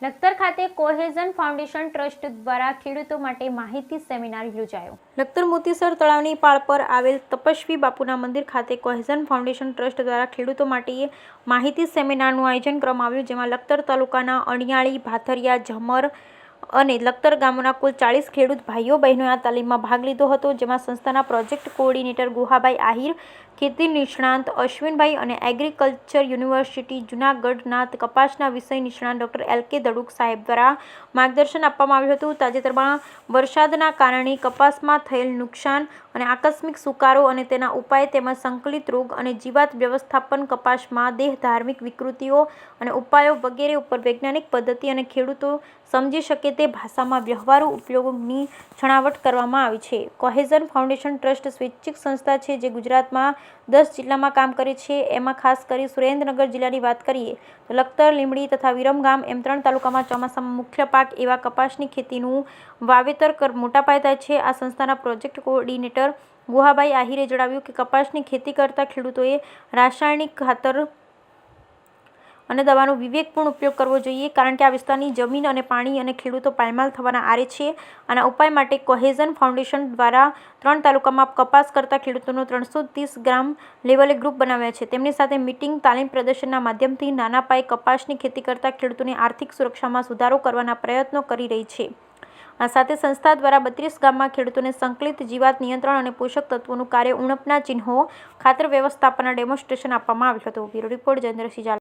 લખતર ખાતે cohesion foundation trust દ્વારા ખેડૂતો માટે માહિતી સેમિનાર યોજાયો। લખતર મોતીસર તળાવની પાળ પર આવેલ તપસ્વી બાપુના મંદિર ખાતે કોહેઝન ફાઉન્ડેશન ટ્રસ્ટ દ્વારા ખેડૂતો માટે માહિતી સેમિનારનું આયોજન કરવામાં આવ્યું, જેમાં લખતર તાલુકાના અણિયાળી, ભાથરિયા, ઝમર અને લખતર ગામોના કુલ 40 ખેડૂત ભાઈઓ બહેનોએ આ તાલીમમાં ભાગ લીધો હતો, જેમાં સંસ્થાના પ્રોજેક્ટ કોઓર્ડિનેટર ગુહાભાઈ આહિર, ખેતી નિષ્ણાંત અશ્વિનભાઈ અને એગ્રીકલ્ચર યુનિવર્સિટી જૂનાગઢના કપાસના વિષય નિષ્ણાંત ડોક્ટર એલ.કે. દડુક સાહેબ દ્વારા માર્ગદર્શન આપવામાં આવ્યું હતું। તાજેતરમાં વરસાદના કારણે કપાસમાં થયેલ નુકસાન અને આકસ્મિક સુકારો અને તેના ઉપાય તેમજ સંકલિત રોગ અને જીવાત વ્યવસ્થાપન, કપાસમાં દેહ ધાર્મિક વિકૃતિઓ અને ઉપાયો વગેરે ઉપર વૈજ્ઞાનિક પદ્ધતિ અને ખેડૂતો સમજી શકે તે ભાષામાં વ્યવહારુ ઉપયોગની છણાવટ કરવામાં આવી છે। કોહેઝન ફાઉન્ડેશન ટ્રસ્ટ સ્વૈચ્છિક સંસ્થા છે જે ગુજરાતમાં 10 જિલ્લામાં કામ કરે છે। એમાં ખાસ કરી સુરેન્દ્રનગર જિલ્લાની વાત કરીએ તો લખતર, લીંબડી તથા વિરમગામ એમ 3 તાલુકામાં ચોમાસામાં મુખ્ય પાક એવા કપાસની ખેતીનું વાવેતર મોટા પાયે થાય છે। આ સંસ્થાના પ્રોજેક્ટ કોઓર્ડિનેટર ગુહાભાઈ આહિરે જણાવ્યું કે કપાસની ખેતી કરતા ખેડૂતોએ રાસાયણિક ખાતર અને દવાનો વિવેકપૂર્ણ ઉપયોગ કરવો જોઈએ, કારણ કે આ વિસ્તારની જમીન અને પાણી અને ખેડૂતો પાયમાલ થવાના આરે છે। આના ઉપાય માટે કોહેઝન ફાઉન્ડેશન દ્વારા 3 તાલુકામાં કપાસ કરતા ખેડૂતોનો 330 ગ્રામ લેવલે ગ્રુપ બનાવ્યા છે। તેમની સાથે મીટિંગ, તાલીમ, પ્રદર્શનના માધ્યમથી નાના પાયે કપાસની ખેતી કરતા ખેડૂતોની આર્થિક સુરક્ષામાં સુધારો કરવાના પ્રયત્નો કરી રહી છે। આ સાથે સંસ્થા દ્વારા 32 ગામમાં ખેડૂતોને સંકલિત જીવાત નિયંત્રણ અને પોષક તત્વોનું કાર્ય, ઉણપના ચિહ્નો, ખાતર વ્યવસ્થાપનના ડેમોન્સ્ટ્રેશન આપવામાં આવ્યું હતું। Bureau report, Jayendrasinh Jhala.